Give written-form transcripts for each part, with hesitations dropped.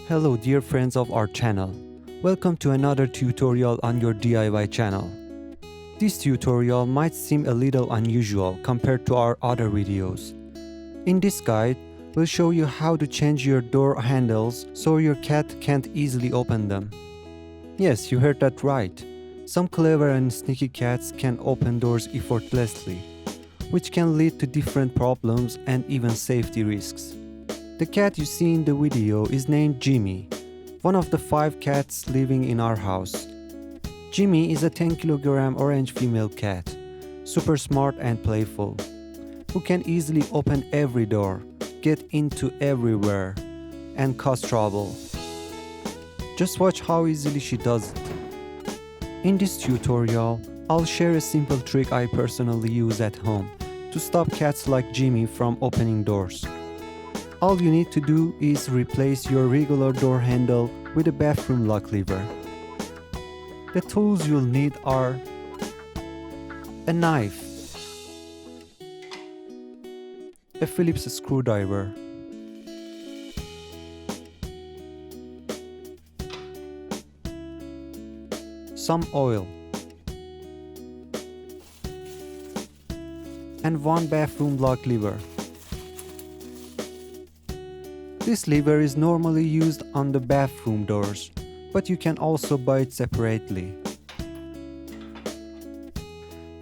Hello dear friends of our channel. Welcome to another tutorial on your DIY channel. This tutorial might seem a little unusual compared to our other videos. In this guide, we'll show you how to change your door handles so your cat can't easily open them. Yes, you heard that right. Some clever and sneaky cats can open doors effortlessly, which can lead to different problems and even safety risks. The cat you see in the video is named Jimmy, one of the 5 cats living in our house. Jimmy is a 10 kg orange female cat, super smart and playful, who can easily open every door, get into everywhere, and cause trouble. Just watch how easily she does it. In this tutorial, I'll share a simple trick I personally use at home to stop cats like Jimmy from opening doors. All you need to do is replace your regular door handle with a bathroom lock lever. The tools you'll need are a knife, a Phillips screwdriver, some oil, and one bathroom lock lever. This lever is normally used on the bathroom doors, but you can also buy it separately.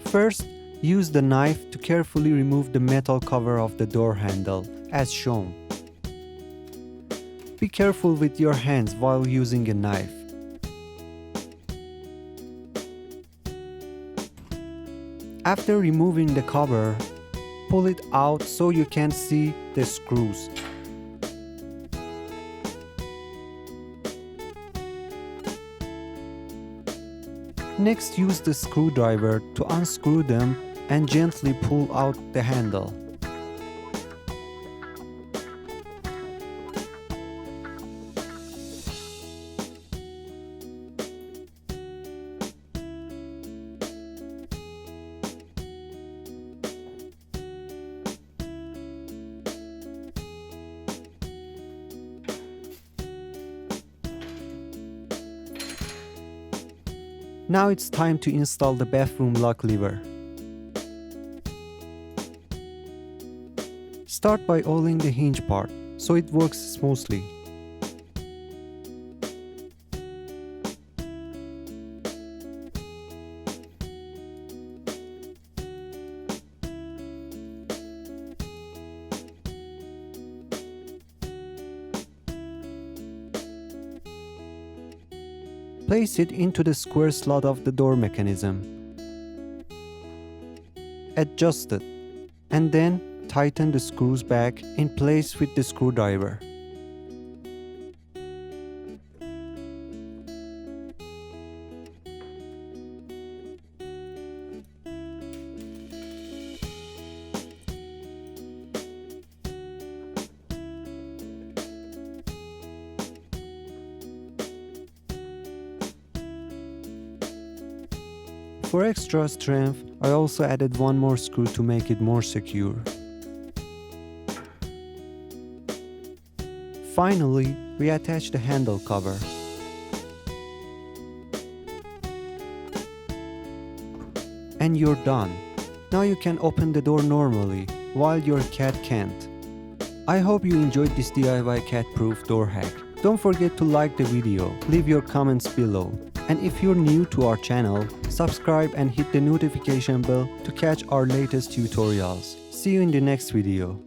First, use the knife to carefully remove the metal cover of the door handle, as shown. Be careful with your hands while using a knife. After removing the cover, pull it out so you can see the screws. Next, use the screwdriver to unscrew them and gently pull out the handle. Now it's time to install the bathroom lock lever. Start by oiling the hinge part so it works smoothly. Place it into the square slot of the door mechanism. Adjust it, and then tighten the screws back in place with the screwdriver. For extra strength, I also added one more screw to make it more secure. Finally, we attach the handle cover. And you're done. Now you can open the door normally, while your cat can't. I hope you enjoyed this DIY cat-proof door hack. Don't forget to like the video, leave your comments below. And if you're new to our channel, subscribe and hit the notification bell to catch our latest tutorials. See you in the next video.